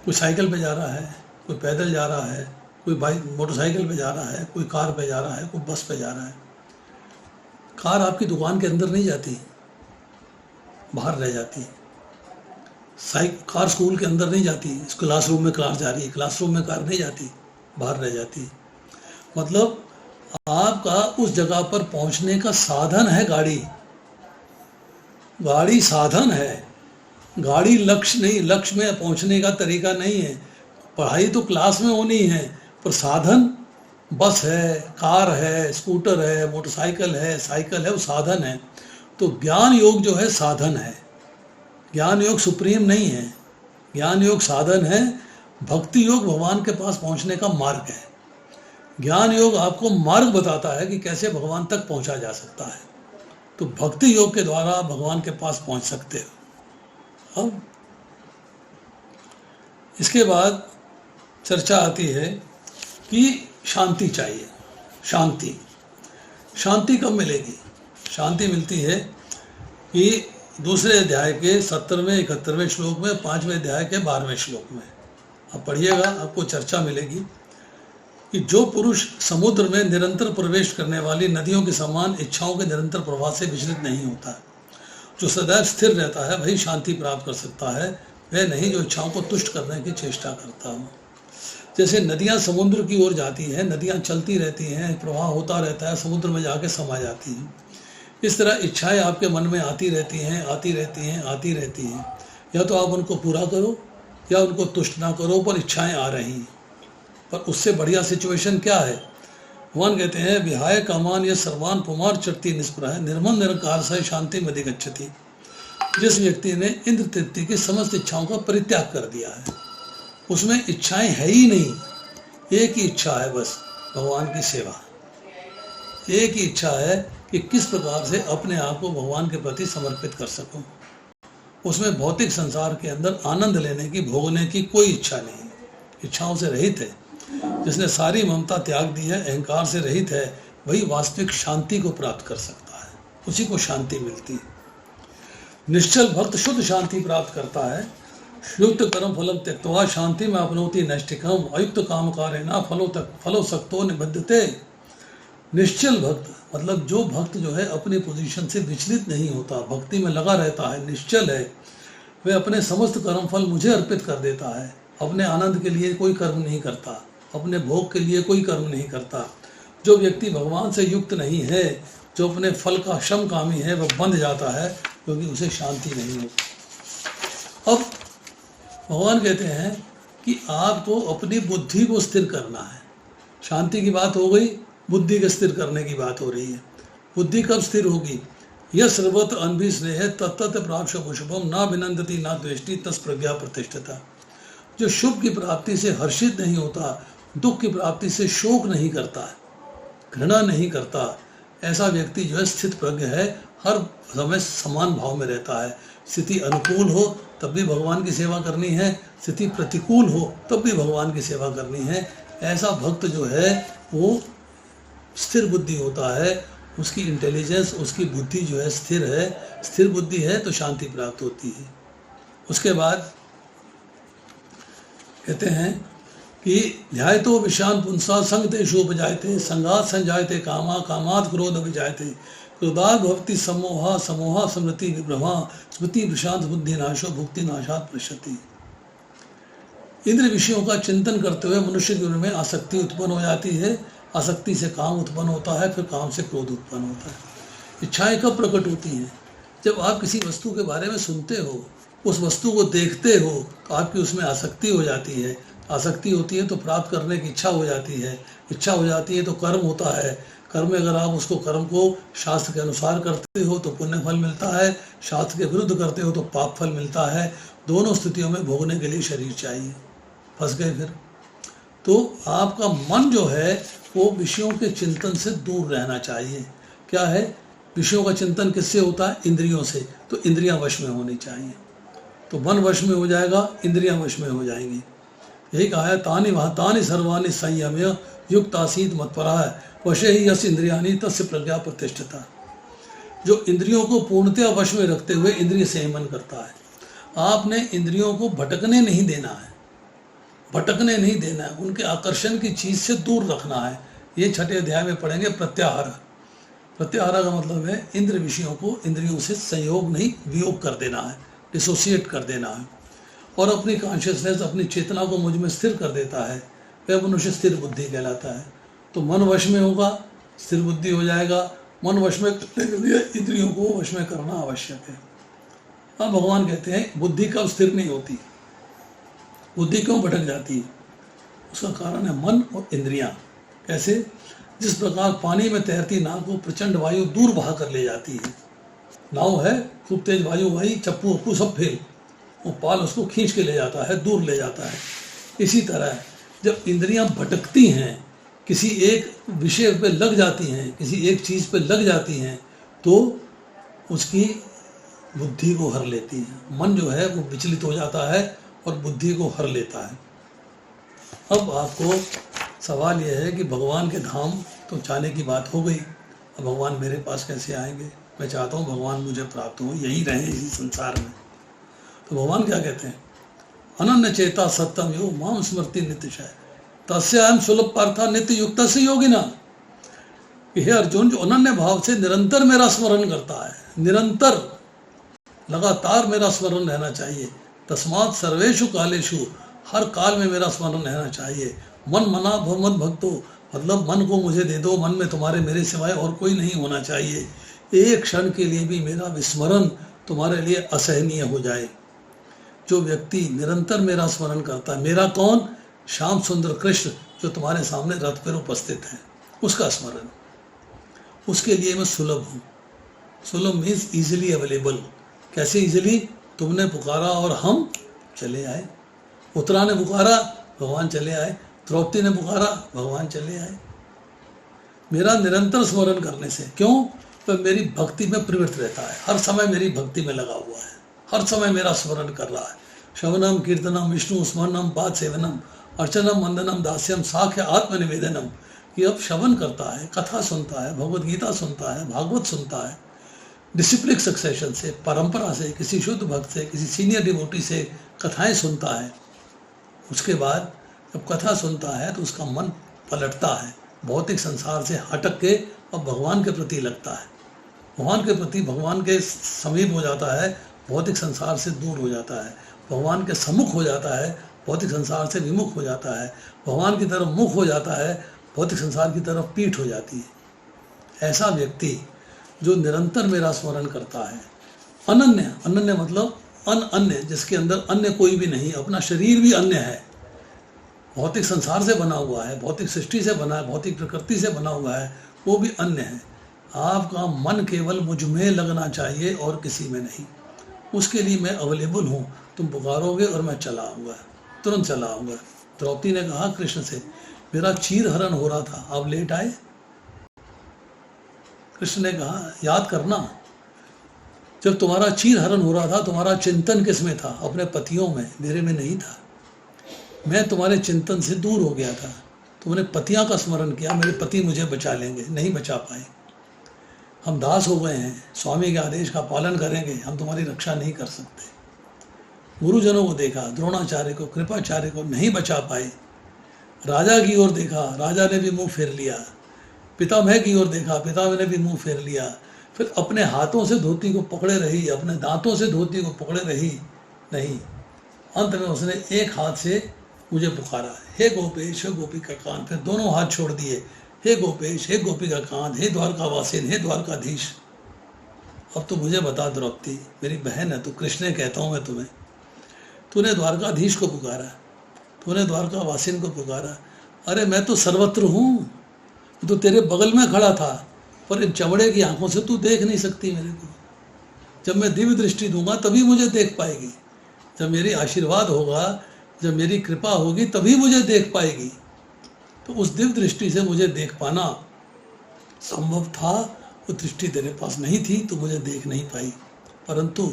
कोई साइकिल पे जा रहा है, कोई पैदल जा रहा है, कोई बाइक मोटरसाइकिल पे जा रहा है, कोई कार पे जा रहा है, कोई बस पे जा रहा है। कार आपकी दुकान के अंदर नहीं जाती, बाहर रह जाती। कार स्कूल के अंदर नहीं जाती, क्लासरूम में कार जा रही है, क्लासरूम में कार नहीं जाती, बाहर रह जाती। मतलब आपका उस जगह पर पहुंचने का साधन है गाड़ी। गाड़ी साधन है, गाड़ी लक्ष्य नहीं। लक्ष्य में पहुंचने का तरीका नहीं है। पढ़ाई तो क्लास में होनी है, पर साधन बस है, कार है, स्कूटर है, मोटरसाइकिल है, साइकिल है, वो साधन है। तो ज्ञान योग जो है साधन है। ज्ञान योग सुप्रीम नहीं है, ज्ञान योग साधन है। भक्ति योग भगवान के पास पहुंचने का मार्ग है। ज्ञान योग आपको मार्ग बताता है कि कैसे भगवान तक पहुंचा जा सकता है। तो भक्ति योग के द्वारा भगवान के पास पहुंच सकते हो। अब इसके बाद चर्चा आती है कि शांति चाहिए। शांति, शांति कब मिलेगी? शांति मिलती है कि दूसरे अध्याय के 70वें 71वें श्लोक में, 5वें अध्याय के 12वें श्लोक में आप पढ़िएगा, आपको चर्चा मिलेगी कि जो पुरुष समुद्र में निरंतर प्रवेश करने वाली नदियों के समान इच्छाओं के निरंतर प्रवाह से विचलित नहीं होता है, जो सदैव स्थिर रहता है, वही शांति प्राप्त कर सकता है। वह नहीं जो इच्छाओं को तुष्ट करने की चेष्टा करता हो। जैसे नदियाँ समुद्र की ओर जाती हैं, नदियाँ चलती रहती हैं, प्रवाह होता रहता है, समुद्र में जाके समा जाती हैं। इस तरह इच्छाएं आपके मन में आती रहती हैं, आती रहती हैं, आती रहती हैं। या तो आप उनको पूरा करो या उनको तुष्ट ना करो, पर इच्छाएं आ रही हैं। पर उससे बढ़िया सिचुएशन क्या है? भगवान कहते हैं विहाय कामान ये सर्वान पुमार चरती निष्प्रह निर्मल निरंकार से शांति में अधिगच्छति। जिस व्यक्ति ने इंद्र तृप्ति की समस्त इच्छाओं का परित्याग कर दिया है, उसमें इच्छाएं है ही नहीं, एक ही इच्छा है बस, भगवान की सेवा। एक ही इच्छा है कि किस प्रकार से अपने आप को भगवान के प्रति समर्पित कर सकूं। उसमें भौतिक संसार के अंदर आनंद लेने की, भोगने की कोई इच्छा नहीं, इच्छाओं से रहित है। जिसने सारी ममता त्याग दी है, अहंकार से रहित है, वही वास्तविक शांति को प्राप्त कर सकता है, उसी को शांति मिलती है। निश्चल भक्त शुद्ध शांति प्राप्त करता है। युक्त कर्म फलम त्यक्त्वा शांति में अपनोति नैष्टिकम अयुक्त काम कारेना फलो सक्तो निबद्धते। निश्चल भक्त मतलब जो भक्त जो है अपनी पोजीशन से विचलित नहीं होता, भक्ति में लगा रहता है, निश्चल है, वह अपने समस्त कर्म फल मुझे अर्पित कर देता है। अपने आनंद के लिए कोई कर्म नहीं करता, अपने भोग के लिए कोई कर्म नहीं करता। जो व्यक्ति भगवान से युक्त नहीं है, जो अपने फल का समकामी है, वह बंध जाता है, क्योंकि उसे शांति नहीं होती। अब भगवान कहते हैं कि आपको अपनी बुद्धि को स्थिर करना है। शांति की बात हो गई, बुद्धि के स्थिर करने की बात हो रही है। बुद्धि कब स्थिर होगी? यह सर्वत्र अनभि स्नेह तत्त प्राप्त शुभम ना विनंदती ना द्वेष्टि तस् प्रज्ञा प्रतिष्ठता। जो शुभ की प्राप्ति से हर्षित नहीं होता, दुख की प्राप्ति से शोक नहीं करता, घृणा नहीं करता, ऐसा व्यक्ति जो है स्थित प्रज्ञ है, हर समय समान भाव में रहता है। स्थिति अनुकूल हो तब भी भगवान की सेवा करनी है, स्थिति प्रतिकूल हो तब भी भगवान की सेवा करनी है। ऐसा भक्त जो है वो स्थिर बुद्धि होता है, उसकी इंटेलिजेंस, उसकी बुद्धि जो है स्थिर है। स्थिर बुद्धि है तो शांति प्राप्त होती है। उसके बाद कहते हैं कि ध्यायतो विषान पुंसा संगतेषु उपजायते संगात संजायते कामा कामात् क्रोध विजायते क्रोधात् भवति समोहा समोहा स्मृति विभ्रमा स्मृति विषांत बुद्धि नाशो भुक्ति नाशात् पश्यति। इंद्र विषयों का चिंतन करते हुए मनुष्य जीवन में आसक्ति उत्पन्न हो जाती है, आसक्ति से काम उत्पन्न होता है, फिर काम से क्रोध उत्पन्न होता है। इच्छाएं कब प्रकट होती हैं? जब आप किसी वस्तु के बारे में सुनते हो, उस वस्तु को देखते हो, तो आपकी उसमें आसक्ति हो जाती है। आसक्ति होती है तो प्राप्त करने की इच्छा हो जाती है, इच्छा हो जाती है तो कर्म होता है। कर्म में अगर आप उसको कर्म को शास्त्र के अनुसार करते हो तो पुण्य फल मिलता है, शास्त्र के विरुद्ध करते हो तो पाप फल मिलता है। दोनों स्थितियों में भोगने के लिए शरीर चाहिए। फंस गए फिर। तो आपका मन जो है वो विषयों के चिंतन से दूर रहना चाहिए। क्या है? विषयों का चिंतन किससे होता है? इंद्रियों से। तो इंद्रियां वश में होनी चाहिए। तो मन वश में हो जाएगा, इंद्रियां वश में हो जाएंगी। यही कहा है तानि महतानि सर्वाणि संयम्य युक्त आसीत मत्परा है वशे ही यस इंद्रियानि तस्य प्रज्ञा प्रतिष्ठिता। जो इंद्रियों को पूर्णतया वश में रखते हुए इंद्रिय संयमन करता है। आपने इंद्रियों को भटकने नहीं देना है, भटकने नहीं देना है, उनके आकर्षण की चीज से दूर रखना है। ये छठे अध्याय में पढ़ेंगे प्रत्याहार। प्रत्याहार का मतलब है इंद्र विषयों को इंद्रियों से संयोग नहीं, वियोग कर देना है, डिसोसिएट कर देना है। और अपनी कॉन्शियसनेस, अपनी चेतना को मुझ में स्थिर कर देता है, वह मनुष्य स्थिर बुद्धि कहलाता है। तो मन वश में होगा, स्थिर बुद्धि हो जाएगा। मन वश में करने के लिए इंद्रियों को वश में करना आवश्यक है। अब भगवान कहते हैं बुद्धि कब स्थिर नहीं होती, बुद्धि क्यों भटक जाती है? उसका कारण है मन और इंद्रियां। कैसे? जिस प्रकार पानी में तैरती नाव को प्रचंड वायु दूर बहा कर ले जाती है। नाव है, खूब तेज वायु आई, चप्पू अप्पू सब फेल, वो पाल उसको खींच के ले जाता है, दूर ले जाता है। इसी तरह जब इंद्रियां भटकती हैं, किसी एक विषय पे लग जाती हैं, किसी एक चीज़ पे लग जाती हैं, तो उसकी बुद्धि को हर लेती है। मन जो है वो विचलित हो जाता है और बुद्धि को हर लेता है। अब आपको सवाल यह है कि भगवान के धाम तो जाने की बात हो गई, अब भगवान मेरे पास कैसे आएंगे? मैं चाहता हूँ भगवान मुझे प्राप्त हो, यही रहे इसी संसार में। तो भगवान क्या कहते हैं? अनन्य चेता सत्यम यो माम स्मृति नित्यशय तस्याम सुलभ पार्था नित्य युक्त से योगिना। हे अर्जुन, जो अनन्य भाव से निरंतर मेरा स्मरण करता है, निरंतर लगातार मेरा स्मरण रहना चाहिए। तस्मात् सर्वेषु कालेषु, हर काल में मेरा स्मरण रहना चाहिए। मन मना भव मद भक्तो, मतलब मन को मुझे दे दो, मन में तुम्हारे मेरे सिवाय और कोई नहीं होना चाहिए। एक क्षण के लिए भी मेरा विस्मरण तुम्हारे लिए असहनीय हो जाए। जो व्यक्ति निरंतर मेरा स्मरण करता है, मेरा कौन? श्याम सुंदर कृष्ण जो तुम्हारे सामने रथ पर उपस्थित है, उसका स्मरण, उसके लिए मैं सुलभ हूँ। सुलभ मीन्स इजीली अवेलेबल। कैसे इजीली? तुमने पुकारा और हम चले आए। उत्तरा ने पुकारा, भगवान चले आए। द्रौपदी ने पुकारा, भगवान चले आए। मेरा निरंतर स्मरण करने से। क्यों? वह मेरी भक्ति में प्रवृत्त रहता है, हर समय मेरी भक्ति में लगा हुआ है, हर समय मेरा स्मरण कर रहा है। श्रवणम कीर्तनम विष्णु स्मरणम पाद सेवनम अर्चनम वंदनम दास्यम साख्य आत्मनिवेदनम। कि अब श्रवण करता है, कथा सुनता है, भगवत गीता सुनता है, भागवत सुनता है, डिसिप्लिक सक्सेशन से, परंपरा से, किसी शुद्ध भक्त से, किसी सीनियर डिवोटी से कथाएं सुनता है। उसके बाद जब कथा सुनता है तो उसका मन पलटता है, भौतिक संसार से हटक के और भगवान के प्रति लगता है, भगवान के प्रति, भगवान के समीप हो जाता है, भौतिक संसार से दूर हो जाता है, भगवान के सम्मुख हो जाता है, भौतिक संसार से विमुख हो जाता है, भगवान की तरफ मुख हो जाता है, भौतिक संसार की तरफ पीठ हो जाती है। ऐसा व्यक्ति जो निरंतर मेरा स्मरण करता है, अनन्य, अनन्य मतलब अन्य, जिसके अंदर अन्य कोई भी नहीं, अपना शरीर भी अन्य है, भौतिक संसार से बना हुआ है, भौतिक सृष्टि से बना है, भौतिक प्रकृति से बना हुआ है, वो भी अन्य है। आपका मन केवल मुझ में लगना चाहिए और किसी में नहीं। उसके लिए मैं अवेलेबल हूँ, तुम पुकारोगे और मैं चला आऊँगा, तुरंत चला आऊँगा। द्रौपदी ने कहा कृष्ण से, मेरा चीर हरण हो रहा था, आप लेट आए। कृष्ण ने कहा याद करना, जब तुम्हारा चीर हरण हो रहा था तुम्हारा चिंतन किस में था? अपने पतियों में, मेरे में नहीं था। मैं तुम्हारे चिंतन से दूर हो गया था, तुमने पतियां का स्मरण किया, मेरे पति मुझे बचा लेंगे, नहीं बचा पाए। हम दास हो गए हैं, स्वामी के आदेश का पालन करेंगे, हम तुम्हारी रक्षा नहीं कर सकते। गुरुजनों को देखा, द्रोणाचार्य को, कृपाचार्य को, नहीं बचा पाए। राजा की ओर देखा, राजा ने भी मुंह फेर लिया। पितामह की ओर देखा, पितामह ने भी मुंह फेर लिया। फिर अपने हाथों से धोती को पकड़े रही, अपने दांतों से धोती को पकड़े रही, नहीं। अंत में उसने एक हाथ से मुझे पुकारा, हे गोपेश, हे गोपी का कान। फिर दोनों हाथ छोड़ दिए, हे गोपेश, हे गोपी का कान, हे द्वारकावासिन, हे द्वारकाधीश। अब तो मुझे बता द्रौपदी, मेरी बहन है तू, कृष्ण कहता हूँ मैं तुम्हें, तूने द्वारकाधीश को पुकारा, तूने द्वारकावासिन को पुकारा। अरे मैं तो सर्वत्र हूँ, तो तेरे बगल में खड़ा था, पर इन चमड़े की आंखों से तू देख नहीं सकती मेरे को। जब मैं दिव्य दृष्टि दूंगा तभी मुझे देख पाएगी, जब मेरी आशीर्वाद होगा, जब मेरी कृपा होगी तभी मुझे देख पाएगी। तो उस दिव्य दृष्टि से मुझे देख पाना संभव था, वो दृष्टि तेरे पास नहीं थी तो मुझे देख नहीं पाई। परंतु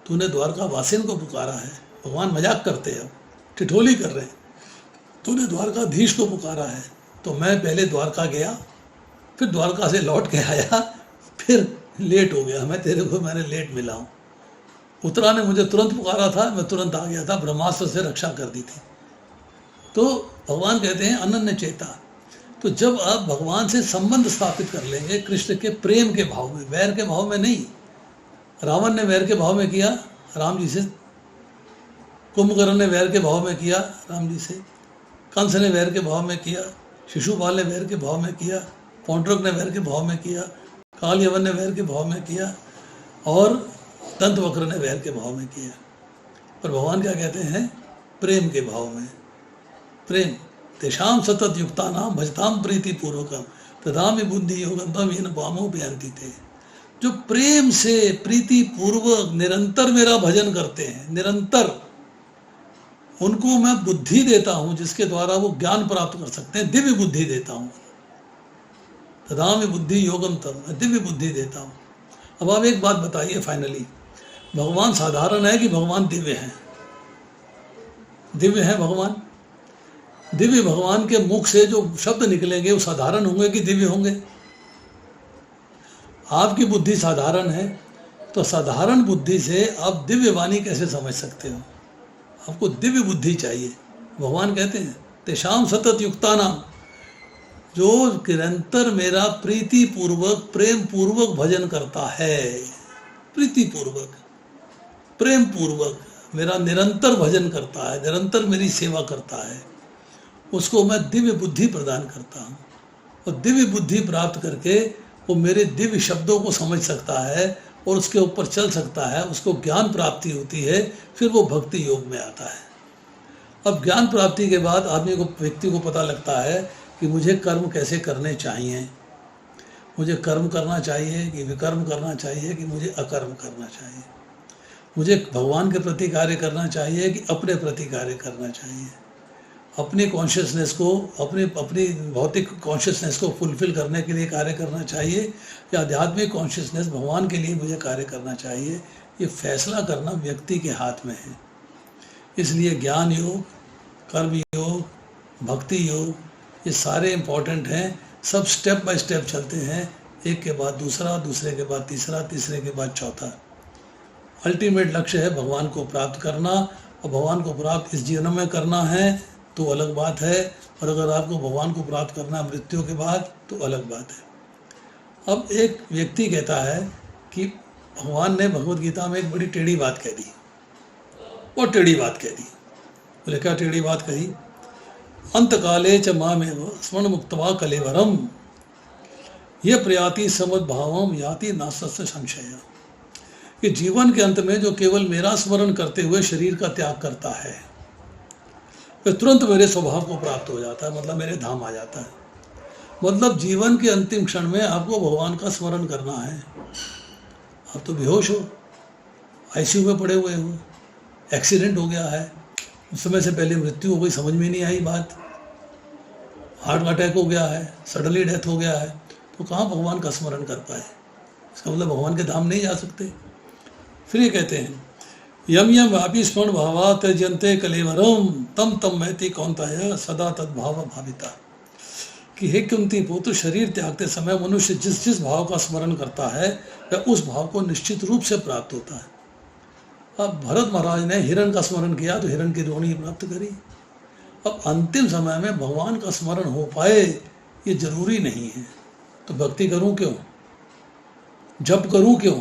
तूने द्वारकावासिन को पुकारा है। भगवान मजाक करते हैं, ठिठोली कर रहे हैं। तूने द्वारकाधीश को पुकारा है, तो मैं पहले द्वारका गया, फिर द्वारका से लौट के आया, फिर लेट हो गया, मैं तेरे को मैंने लेट मिला हूँ। उत्तरा ने मुझे तुरंत पुकारा था, मैं तुरंत आ गया था, ब्रह्मास्त्र से रक्षा कर दी थी। तो भगवान कहते हैं अनन्य चेता। तो जब आप भगवान से संबंध स्थापित कर लेंगे, कृष्ण के प्रेम के भाव में, वैर के भाव में नहीं। रावण ने वैर के भाव में किया राम जी से, कुंभकर्ण ने वैर के भाव में किया राम जी से, कंस ने वैर के भाव में किया, शिशुपाल ने वैर के भाव में किया, पौंड्रक ने वैर के भाव में किया, काल यवन ने वैर के भाव में किया, और दंतवक्र ने वैर के भाव में किया। पर भगवान क्या कहते हैं? प्रेम के भाव में। प्रेम तेषाम सतत युक्ता नाम भजताम प्रीति पूर्वकम तदामि बुद्धि योगम तम येन वामो बेअंति थे। जो प्रेम से प्रीति पूर्वक निरंतर मेरा भजन करते हैं, निरंतर, उनको मैं बुद्धि देता हूं जिसके द्वारा वो ज्ञान प्राप्त कर सकते हैं, दिव्य बुद्धि देता हूं। तदामि बुद्धि योगम तम, मैं दिव्य बुद्धि देता हूं। अब आप एक बात बताइए फाइनली, भगवान साधारण है कि भगवान दिव्य है? दिव्य है भगवान। दिव्य भगवान के मुख से जो शब्द निकलेंगे वो साधारण होंगे कि दिव्य होंगे? आपकी बुद्धि साधारण है, तो साधारण बुद्धि से आप दिव्य वाणी कैसे समझ सकते हो? आपको दिव्य बुद्धि चाहिए। भगवान कहते हैं तेषाम सतत युक्ता नाम, जो निरंतर मेरा प्रीति पूर्वक, प्रेम पूर्वक भजन करता है, प्रीति पूर्वक, प्रेम पूर्वक मेरा निरंतर भजन करता है, निरंतर मेरी सेवा करता है, उसको मैं दिव्य बुद्धि प्रदान करता हूँ। और दिव्य बुद्धि प्राप्त करके वो मेरे दिव्य शब्दों को समझ सकता है और उसके ऊपर चल सकता है, उसको ज्ञान प्राप्ति होती है, फिर वो भक्ति योग में आता है। अब ज्ञान प्राप्ति के बाद आदमी को, व्यक्ति को पता लगता है कि मुझे कर्म कैसे करने चाहिए, मुझे कर्म करना चाहिए कि विकर्म करना चाहिए, कि मुझे अकर्म करना चाहिए, मुझे भगवान के प्रति कार्य करना चाहिए कि अपने प्रति कार्य करना चाहिए, अपनी कॉन्शियसनेस को, अपनी अपनी भौतिक कॉन्शियसनेस को फुलफिल करने के लिए कार्य करना चाहिए या आध्यात्मिक कॉन्शियसनेस भगवान के लिए मुझे कार्य करना चाहिए, ये फैसला करना व्यक्ति के हाथ में है। इसलिए ज्ञान योग, कर्म योग, भक्ति योग, ये सारे इम्पोर्टेंट हैं। सब स्टेप बाय स्टेप चलते हैं, एक के बाद दूसरा, दूसरे के बाद तीसरा, तीसरे के बाद चौथा। अल्टीमेट लक्ष्य है भगवान को प्राप्त करना, और भगवान को प्राप्त इस जीवन में करना है तो अलग बात है, और अगर आपको भगवान को प्राप्त करना है मृत्यु के बाद तो अलग बात है। अब एक व्यक्ति कहता है कि भगवान ने भगवत गीता में एक बड़ी टेढ़ी बात कह दी, और टेढ़ी बात कह दी। बोले क्या टेढ़ी बात कही? अंतकाले च मामेव स्मरण मुक्तवा कलेवरम ये प्रयाति समद्भावम याति नासस्य संशय, कि जीवन के अंत में जो केवल मेरा स्मरण करते हुए शरीर का त्याग करता है वह तुरंत मेरे स्वभाव को प्राप्त हो जाता है, मतलब मेरे धाम आ जाता है। मतलब जीवन के अंतिम क्षण में आपको भगवान का स्मरण करना है। आप तो बेहोश हो, आईसीयू में पड़े हुए हो, एक्सीडेंट हो गया है, उस समय से पहले मृत्यु हो गई, समझ में नहीं आई बात, हार्ट अटैक हो गया है, सडनली डेथ हो गया है, तो कहाँ भगवान का स्मरण कर पाए? इसका मतलब भगवान के धाम नहीं जा सकते। फिर ये कहते हैं यम यम वापी स्मरण भावा त्यजंते कलेवरम तम तम महति कौनताय सदा तद्भाव भाविता, कि हे कुंती पुत्र, शरीर त्यागते समय मनुष्य जिस जिस भाव का स्मरण करता है वह उस भाव को निश्चित रूप से प्राप्त होता है। अब भरत महाराज ने हिरण का स्मरण किया तो हिरण की रोणी प्राप्त करी। अब अंतिम समय में भगवान का स्मरण हो पाए ये जरूरी नहीं है, तो भक्ति करूं क्यों, जप करूं क्यों,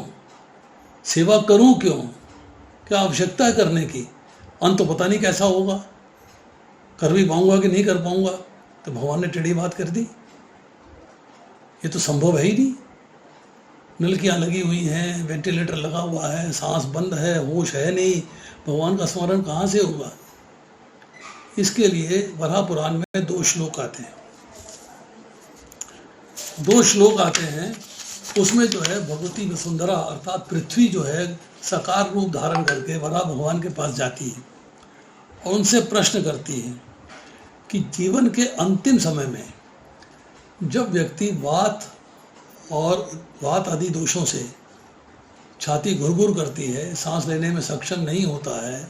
सेवा करूं क्यों, क्या आवश्यकता है करने की? अंत तो पता नहीं कैसा होगा, कर भी पाऊंगा कि नहीं कर पाऊंगा। तो भगवान ने टेढ़ी बात कर दी, ये तो संभव है ही नहीं। नलकियां लगी हुई हैं, वेंटिलेटर लगा हुआ है, सांस बंद है, होश है नहीं, भगवान का स्मरण कहाँ से होगा? इसके लिए वराह पुराण में 2 श्लोक आते हैं, 2 श्लोक आते हैं। उसमें जो है भगवती वसुंधरा अर्थात पृथ्वी जो है साकार रूप धारण करके वराह भगवान के पास जाती है और उनसे प्रश्न करती है कि जीवन के अंतिम समय में जब व्यक्ति वात आदि दोषों से छाती घुरघुर करती है, सांस लेने में सक्षम नहीं होता है,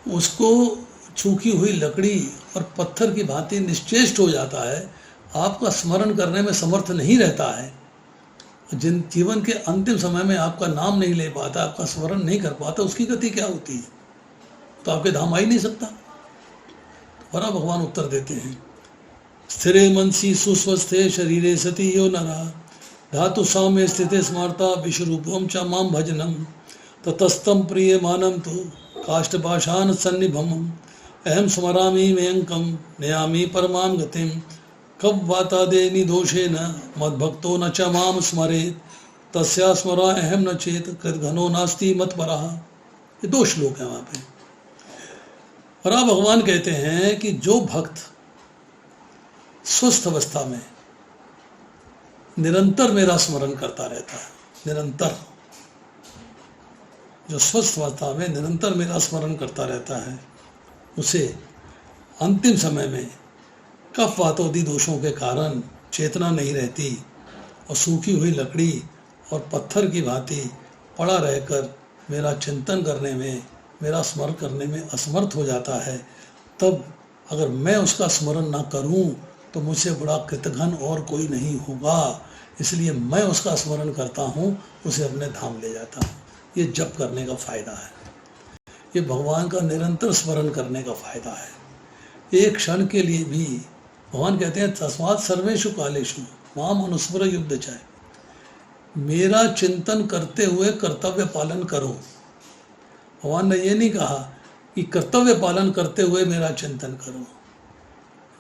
उसको सूखी हुई लकड़ी और पत्थर की भांति निश्चेष्ट हो जाता है, आपका स्मरण करने में समर्थ नहीं रहता है, जिन जीवन के अंतिम समय में आपका नाम नहीं ले पाता, आपका स्मरण नहीं कर पाता, उसकी गति क्या होती है? तो आपके धाम आ ही नहीं सकता। तो बड़ा भगवान उत्तर देते हैं, स्थिरे मनसी सुस्वस्थे शरीरे सती यो नरा धातु साम्य स्थिते स्मार्ता विश्वरूपम च माम भजनम ततस्तम प्रिय मानम तो काष्ठपाषाण सन्निभम अहम स्मरामि मयंकम नयामि परमाम गतिम कब वातादे निदोषेन मद्भक्तो न च माम स्मरेत तस्या स्मरा अहम न चेत कृतघनो नास्ति मत्परः। ये 2 श्लोक हैं वहाँ पे। और भगवान कहते हैं कि जो भक्त स्वस्थ अवस्था में निरंतर मेरा स्मरण करता रहता है, निरंतर जो स्वस्थ अवस्था में निरंतर मेरा स्मरण करता रहता है, उसे अंतिम समय में कफ वातोदि दोषों के कारण चेतना नहीं रहती और सूखी हुई लकड़ी और पत्थर की भांति पड़ा रहकर मेरा चिंतन करने में, मेरा स्मरण करने में असमर्थ हो जाता है, तब अगर मैं उसका स्मरण ना करूं तो मुझसे बड़ा कृतघ्न और कोई नहीं होगा। इसलिए मैं उसका स्मरण करता हूं, उसे अपने धाम ले जाता हूं। ये जप करने का फायदा है, ये भगवान का निरंतर स्मरण करने का फायदा है। एक क्षण के लिए भी भगवान कहते हैं तस्मात् सर्वेषु कालेषु माम अनुस्मर युद्ध चाहे, मेरा चिंतन करते हुए कर्तव्य पालन करो। भगवान ने ये नहीं कहा कि कर्तव्य पालन करते हुए मेरा चिंतन करो।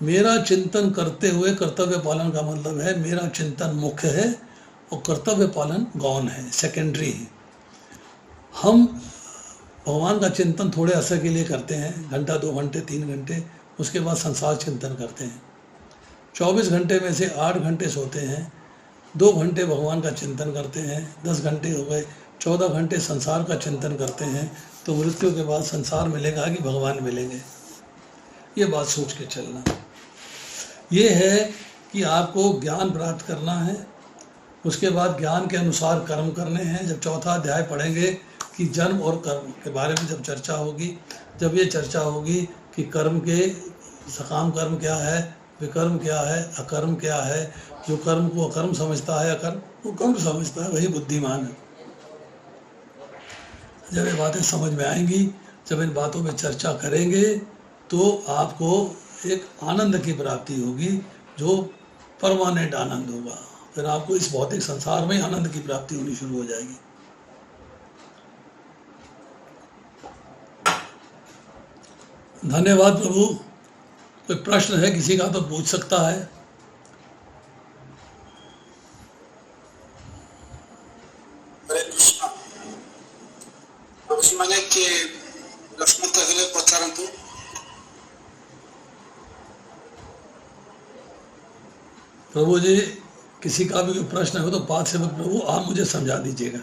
मेरा चिंतन करते हुए कर्तव्य पालन का मतलब है मेरा चिंतन मुख्य है और कर्तव्य पालन गौण है, सेकेंडरी है। हम भगवान का चिंतन थोड़े अरसे के लिए करते हैं, घंटा 2 घंटे 3 घंटे, उसके बाद संसार चिंतन करते हैं। 24 घंटे में से 8 घंटे सोते हैं, 2 घंटे भगवान का चिंतन करते हैं, 10 घंटे हो गए, 14 घंटे संसार का चिंतन करते हैं। तो मृत्यु के बाद संसार मिलेगा कि भगवान मिलेंगे? ये बात सोच के चलना। ये है कि आपको ज्ञान प्राप्त करना है, उसके बाद ज्ञान के अनुसार कर्म करने हैं। जब चौथा अध्याय पढ़ेंगे कि जन्म और कर्म के बारे में जब चर्चा होगी, जब ये चर्चा होगी कि कर्म के सकाम कर्म क्या है, विकर्म क्या है, अकर्म क्या है, जो कर्म को अकर्म समझता है, अकर्म को कर्म समझता है, वही बुद्धिमान है। जब ये बातें समझ में आएंगी, जब इन बातों में चर्चा करेंगे, तो आपको एक आनंद की प्राप्ति होगी जो परमानेंट आनंद होगा। फिर आपको इस भौतिक संसार में आनंद की प्राप्ति होनी शुरू हो जाएगी। धन्यवाद प्रभु। कोई प्रश्न है किसी का तो पूछ सकता है। हरे कृष्ण। प्रभु मैंने कि लक्ष्मण कहले पचारंतु। प्रभु जी, किसी का भी कोई प्रश्न हो तो बात से प्रभु आप मुझे समझा दीजिएगा।